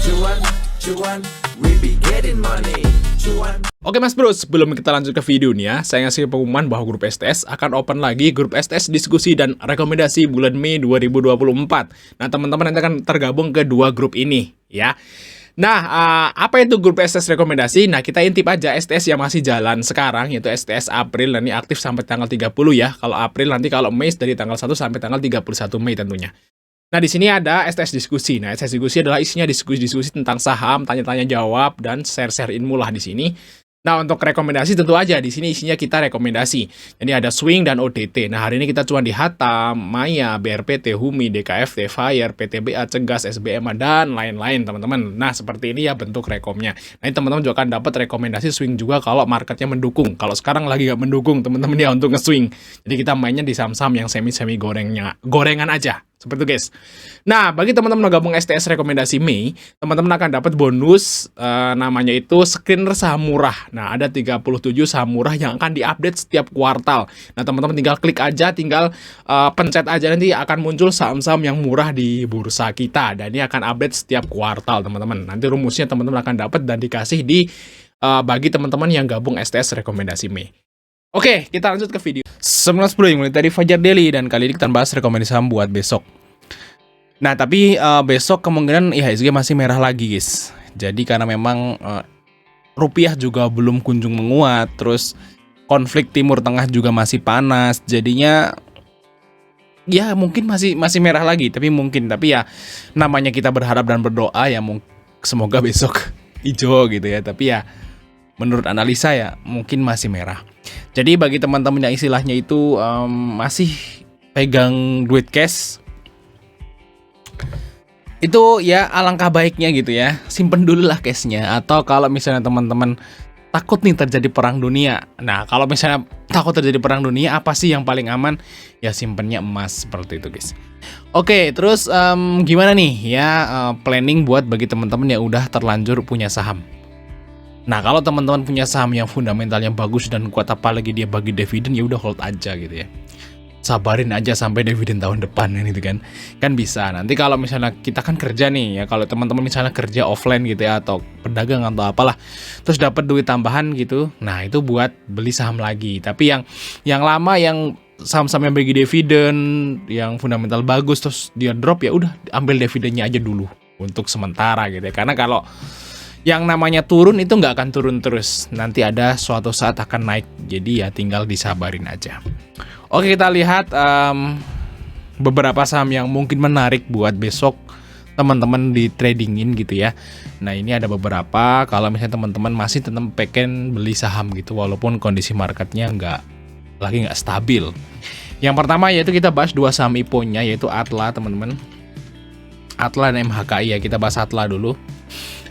Cuan, cuan, we be getting money. Cuan. Oke mas bro, sebelum kita lanjut ke video nih ya, saya ngasih pengumuman bahwa grup STS akan open lagi grup STS diskusi dan rekomendasi bulan Mei 2024. Nah teman-teman nanti akan tergabung ke dua grup ini ya. Nah, apa itu grup STS rekomendasi? Nah, kita intip aja STS yang masih jalan sekarang, yaitu STS April, dan ini aktif sampai tanggal 30 ya. Kalau April, nanti kalau Mei dari tanggal 1 sampai tanggal 31 Mei tentunya. Nah, di sini ada STS diskusi. Nah, STS diskusi adalah isinya diskusi-diskusi tentang saham, tanya-tanya jawab, dan share-share ilmu lah di sini. Nah, untuk rekomendasi tentu aja di sini isinya kita rekomendasi. Jadi ada swing dan ODT. Nah, hari ini kita cuma di Hatam, Maya, BRPT, Humi, DKFT, Fire, PTBA, Cegas, SBM, dan lain-lain, teman-teman. Nah, seperti ini ya bentuk rekomnya. Nah, ini teman-teman juga akan dapat rekomendasi swing juga kalau marketnya mendukung. Kalau sekarang lagi nggak mendukung, teman-teman ya untuk nge-swing. Jadi kita mainnya di saham-saham yang semi-semi gorengan aja. Seperti itu guys. Nah, bagi teman-teman yang gabung STS rekomendasi Mei, teman-teman akan dapat bonus namanya itu screener saham murah. Nah, ada 37 saham murah yang akan diupdate setiap kuartal. Nah, teman-teman tinggal klik aja, tinggal pencet aja, nanti akan muncul saham-saham yang murah di bursa kita. Dan ini akan update setiap kuartal, teman-teman. Nanti rumusnya teman-teman akan dapat dan dikasih di bagi teman-teman yang gabung STS rekomendasi Mei. Oke, kita lanjut ke video. 19 Bro, yang mulai dari Fajar Daily, dan kali ini kita bahas rekomendasi saham buat besok. Nah, tapi besok kemungkinan IHSG masih merah lagi, guys. Jadi karena memang rupiah juga belum kunjung menguat, terus konflik Timur Tengah juga masih panas, jadinya ya mungkin masih merah lagi, tapi ya namanya kita berharap dan berdoa ya semoga besok hijau gitu ya. Tapi ya menurut analisa ya mungkin masih merah. Jadi bagi teman-teman yang istilahnya itu masih pegang duit cash, itu ya alangkah baiknya gitu ya, simpen dulu lah cashnya. Atau kalau misalnya teman-teman takut nih terjadi perang dunia, nah kalau misalnya takut terjadi perang dunia, apa sih yang paling aman? Ya simpennya emas, seperti itu guys. Oke, terus gimana nih ya planning buat bagi teman-teman yang udah terlanjur punya saham. Nah, kalau teman-teman punya saham yang fundamentalnya bagus dan kuat, apalagi dia bagi dividen, ya udah hold aja gitu ya. Sabarin aja sampai dividen tahun depan gitu kan. Kan bisa. Nanti kalau misalnya kita kan kerja nih ya, kalau teman-teman misalnya kerja offline gitu ya, atau pedagang atau apalah, terus dapat duit tambahan gitu. Nah, itu buat beli saham lagi. Tapi yang lama, yang saham-saham yang bagi dividen, yang fundamental bagus terus dia drop, ya udah ambil dividennya aja dulu untuk sementara gitu ya. Karena kalau yang namanya turun itu nggak akan turun terus, nanti ada suatu saat akan naik, jadi ya tinggal disabarin aja. Oke, kita lihat beberapa saham yang mungkin menarik buat besok teman-teman di tradingin gitu ya. Nah, ini ada beberapa, kalau misalnya teman-teman masih tetap pengen beli saham gitu walaupun kondisi marketnya lagi nggak stabil. Yang pertama yaitu kita bahas dua saham IPO-nya, yaitu Atla, teman-teman. Atla dan MHKI ya, kita bahas Atla dulu.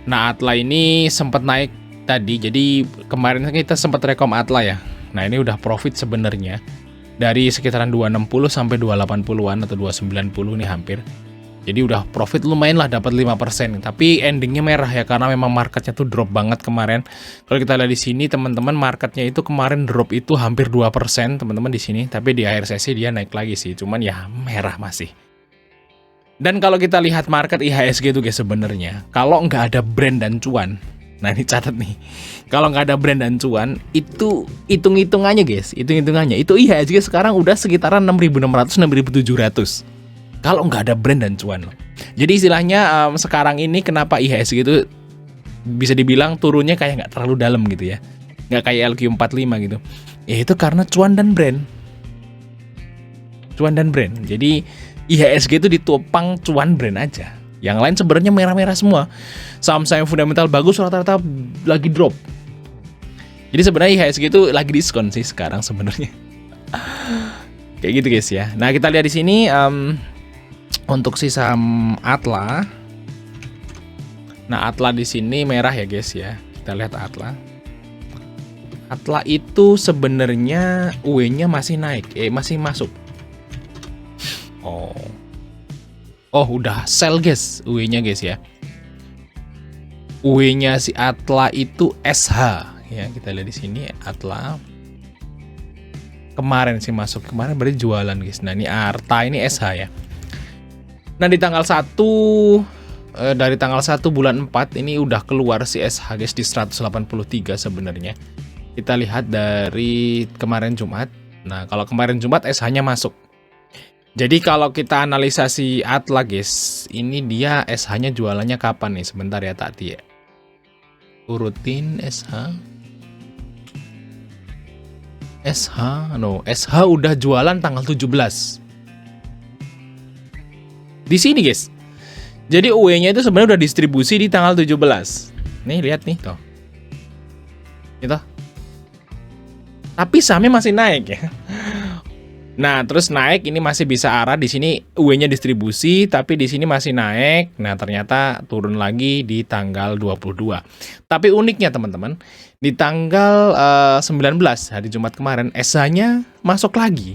Nah, Atla ini sempat naik tadi, jadi kemarin kita sempat rekom Atla ya. Nah, ini udah profit sebenarnya dari sekitaran 260 sampai 280-an atau 290 nih hampir. Jadi udah profit lumayan lah, dapat 5%. Tapi endingnya merah ya, karena memang marketnya tuh drop banget kemarin. Kalau kita lihat di sini teman-teman, marketnya itu kemarin drop itu hampir 2% teman-teman di sini. Tapi di akhir sesi dia naik lagi sih, cuman ya merah masih. Dan kalau kita lihat market IHSG itu guys, sebenarnya kalau nggak ada brand dan cuan, nah ini catat nih, kalau nggak ada brand dan cuan, itu hitung-hitungannya guys, itu IHSG sekarang udah sekitaran 6.600, 6.700. Kalau nggak ada brand dan cuan loh. Jadi istilahnya sekarang ini kenapa IHSG itu bisa dibilang turunnya kayak nggak terlalu dalam gitu ya, nggak kayak LQ45 gitu. Ya itu karena cuan dan brand. Jadi IHSG itu ditopang cuan brand aja. Yang lain sebenarnya merah-merah semua. Saham-saham fundamental bagus rata-rata lagi drop. Jadi sebenarnya IHSG itu lagi diskon sih sekarang sebenarnya. Kayak gitu guys ya. Nah, kita lihat di sini untuk si saham Atla. Nah, Atla di sini merah ya guys ya. Kita lihat Atla. Atla itu sebenarnya UE-nya masih naik, masih masuk. Oh udah sell guys UE-nya guys ya. UE-nya si Atla itu SH ya, kita lihat di sini Atla. Kemarin sih masuk, kemarin berarti jualan guys. Nah, ini Arta, ini SH ya. Nah, di tanggal 1 dari tanggal 1 bulan 4 ini udah keluar si SH guys di 183 sebenarnya. Kita lihat dari kemarin Jumat. Nah, kalau kemarin Jumat SH-nya masuk. Jadi kalau kita analisa si Atla guys, ini dia SH-nya jualannya kapan nih? Sebentar ya tadi ya. Urutin SH. SH udah jualan tanggal 17. Di sini guys. Jadi UE-nya itu sebenarnya udah distribusi di tanggal 17. Nih lihat nih tuh. Gitu. Tapi sahamnya masih naik ya. Nah, terus naik ini masih bisa arah di sini UE-nya distribusi tapi di sini masih naik. Nah, ternyata turun lagi di tanggal 22. Tapi uniknya teman-teman, di tanggal 19 hari Jumat kemarin SH-nya masuk lagi.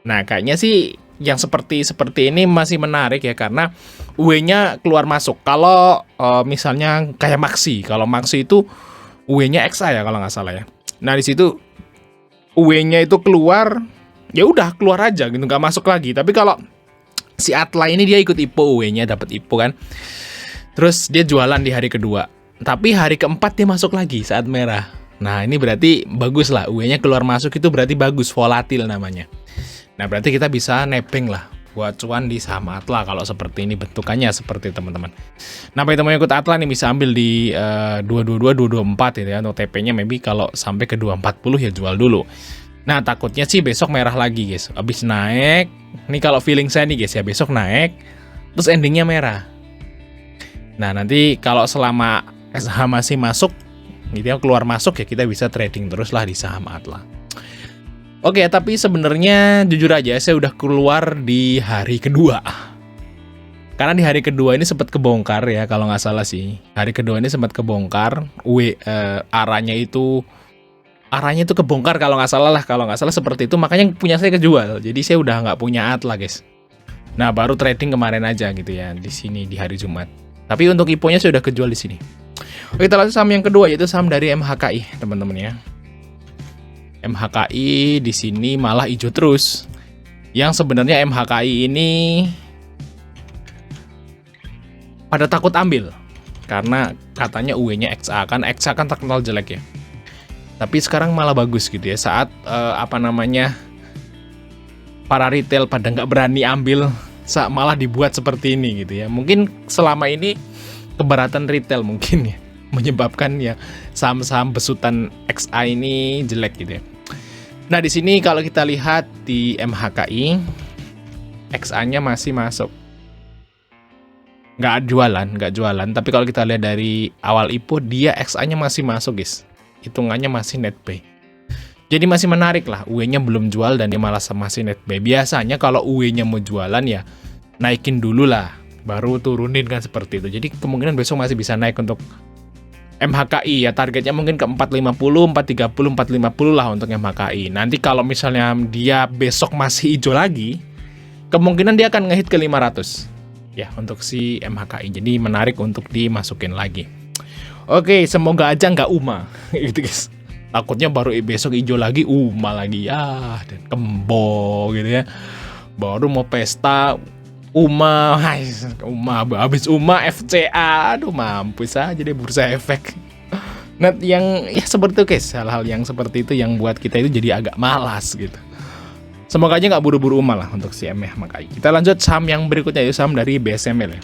Nah, kayaknya sih yang seperti ini masih menarik ya karena UE-nya keluar masuk. Kalau misalnya kayak Maxi, kalau Maxi itu UE-nya XA ya kalau nggak salah ya. Nah, di situ UE-nya itu keluar, ya udah keluar aja gitu, nggak masuk lagi. Tapi kalau si Atla ini dia ikut IPO, UE-nya dapat IPO kan. Terus dia jualan di hari kedua. Tapi hari keempat dia masuk lagi saat merah. Nah, ini berarti bagus lah, UE-nya keluar masuk itu berarti bagus, volatil namanya. Nah, berarti kita bisa nepeng lah buat cuan di saham Atla kalau seperti ini bentukannya seperti teman-teman. Nah, bagi teman yang ikut Atla nih bisa ambil di 222, 224 gitu ya. Untuk TP-nya maybe kalau sampai ke 240 ya jual dulu. Nah, takutnya sih besok merah lagi guys. Habis naik, ini kalau feeling saya nih guys ya, besok naik, terus endingnya merah. Nah, nanti kalau selama SH masih masuk, gitu ya, keluar masuk ya kita bisa trading terus lah di saham Atla. Oke, tapi sebenarnya jujur aja saya udah keluar di hari kedua. Karena di hari kedua ini sempat kebongkar ya kalau nggak salah sih. Hari kedua ini sempat kebongkar, arahnya itu kebongkar kalau nggak salah seperti itu. Makanya punya saya kejual. Jadi saya udah nggak punya Atla guys. Nah, baru trading kemarin aja gitu ya di sini di hari Jumat. Tapi untuk IPO-nya saya udah kejual di sini. Oke, kita lanjut saham yang kedua yaitu saham dari MHKI teman-teman ya. MHKI di sini malah hijau terus. Yang sebenarnya MHKI ini pada takut ambil karena katanya UE-nya XA kan terkenal jelek ya. Tapi sekarang malah bagus gitu ya saat para retail pada nggak berani ambil malah dibuat seperti ini gitu ya. Mungkin selama ini keberatan retail mungkin ya menyebabkan ya saham-saham besutan XA ini jelek gitu ya. Nah, di sini kalau kita lihat di MHKI, XA-nya masih masuk. Nggak jualan. Tapi kalau kita lihat dari awal IPO, dia XA-nya masih masuk, guys. Hitungannya masih net buy. Jadi masih menarik lah. UE-nya belum jual dan dia malah masih net buy. Biasanya kalau UE-nya mau jualan ya naikin dulu lah, baru turunin kan seperti itu. Jadi kemungkinan besok masih bisa naik untuk MHKI ya, targetnya mungkin ke 450, 430, 450 lah untuk MHKI. Nanti kalau misalnya dia besok masih hijau lagi, kemungkinan dia akan ngehit ke 500 ya untuk si MHKI. Jadi menarik untuk dimasukin lagi. Oke, semoga aja nggak UMA gitu guys. Takutnya baru besok hijau lagi, UMA lagi ya, dan kembo gitu ya. Baru mau pesta UMA, habis UMA FCA, aduh mampus aja deh bursa efek. Nah, yang ya seperti itu guys, hal-hal yang seperti itu yang buat kita itu jadi agak malas gitu. Semoga aja nggak buru-buru UMA lah untuk si MHKI. Kita lanjut saham yang berikutnya, yaitu saham dari BSML ya.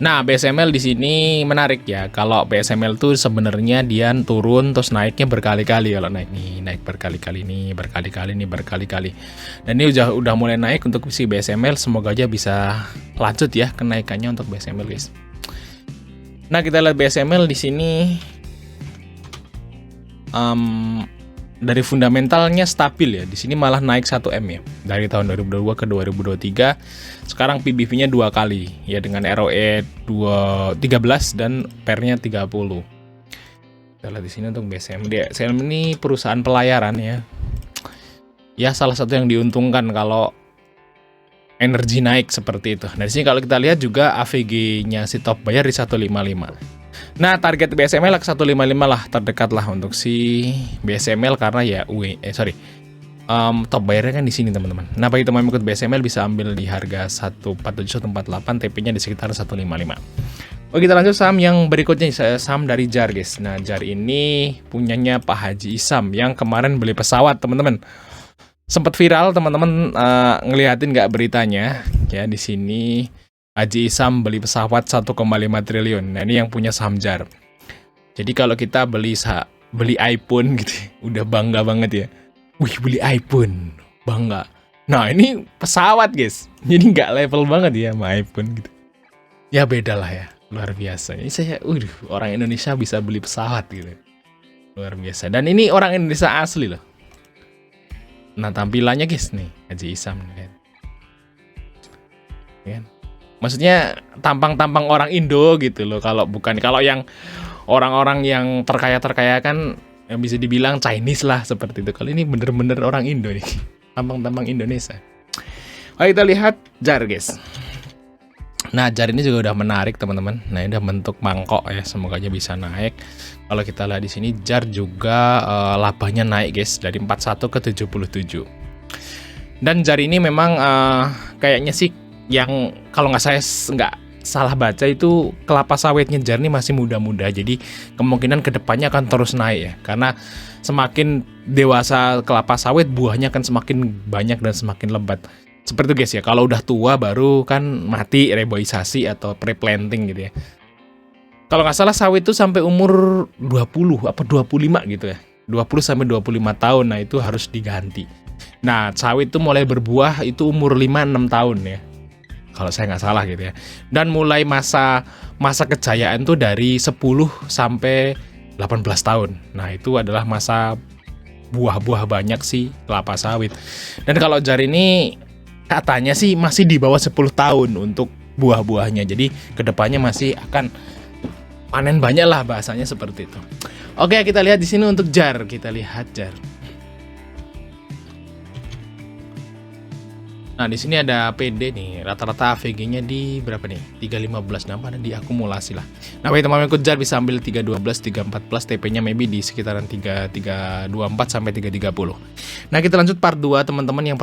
Nah, BSML di sini menarik ya. Kalau BSML tuh sebenarnya dia turun terus naiknya berkali-kali. Kalau naik nih, naik berkali-kali nih, berkali-kali. Dan ini udah mulai naik untuk si BSML. Semoga aja bisa lanjut ya kenaikannya untuk BSML, guys. Nah, kita lihat BSML di sini dari fundamentalnya stabil ya. Di sini malah naik 1M ya. Dari tahun 2022 ke 2023. Sekarang PBV-nya 2 kali ya dengan ROE 13 dan PER-nya 30. Kita lihat di sini untuk BSM. BSM ini perusahaan pelayaran ya. Ya, salah satu yang diuntungkan kalau energi naik seperti itu. Nah, di sini kalau kita lihat juga AVG-nya si top buyer di 155. Nah, target BSML ke 155 lah, terdekat lah untuk si BSML karena ya top bayarnya kan di sini teman-teman. Nah bagi teman ikut BSML bisa ambil di harga 147,148, TP-nya di sekitar 155. Oke, kita lanjut saham yang berikutnya, saham dari JAR guys. Nah JAR ini punyanya Pak Haji Isam yang kemarin beli pesawat teman-teman. Sempat viral teman-teman, ngeliatin nggak beritanya ya, di sini Haji Isam beli pesawat 1,5 triliun. Nah ini yang punya saham JAR. Jadi kalau kita beli iPhone gitu udah bangga banget ya. Wih, beli iPhone, bangga. Nah ini pesawat guys, jadi nggak level banget ya sama iPhone gitu. Ya beda lah ya, luar biasa. Ini saya, orang Indonesia bisa beli pesawat gitu, luar biasa. Dan ini orang Indonesia asli loh. Nah tampilannya guys nih, Haji Isam nih kan. Maksudnya tampang-tampang orang Indo gitu loh. Kalau yang orang-orang yang terkaya kan yang bisa dibilang Chinese lah seperti itu. Kalau ini bener-bener orang Indo nih, tampang-tampang Indonesia. Oke, kita lihat JAR guys. Nah JAR ini juga udah menarik teman-teman. Nah ini udah bentuk mangkok ya, semoga aja bisa naik. Kalau kita lihat di sini JAR juga labanya naik guys, dari 41 ke 77. Dan JAR ini memang kayaknya sih yang kalau nggak salah baca itu kelapa sawitnya JAR ini masih muda-muda, jadi kemungkinan kedepannya akan terus naik ya, karena semakin dewasa kelapa sawit buahnya akan semakin banyak dan semakin lebat. Seperti itu guys ya, kalau udah tua baru kan mati reboisasi atau pre-planting gitu ya. Kalau nggak salah sawit itu sampai umur 20 apa 25 gitu ya, 20 sampai 25 tahun, nah itu harus diganti. Nah sawit itu mulai berbuah itu umur 5-6 tahun ya, kalau saya nggak salah gitu ya. Dan mulai masa kejayaan tuh dari 10 sampai 18 tahun. Nah itu adalah masa buah-buah banyak sih kelapa sawit. Dan kalau JAR ini katanya sih masih di bawah 10 tahun untuk buah-buahnya. Jadi kedepannya masih akan panen banyak lah, bahasanya seperti itu. Oke, kita lihat di sini untuk JAR. Kita lihat JAR. Nah, di sini ada PD nih, rata-rata AVG-nya di berapa nih? 315, nama ada di akumulasi lah. Nah, bagi teman-teman ikut JAR bisa ambil 312, 314, TP-nya maybe di sekitaran 3324 sampai 330. Nah, kita lanjut part 2 teman-teman yang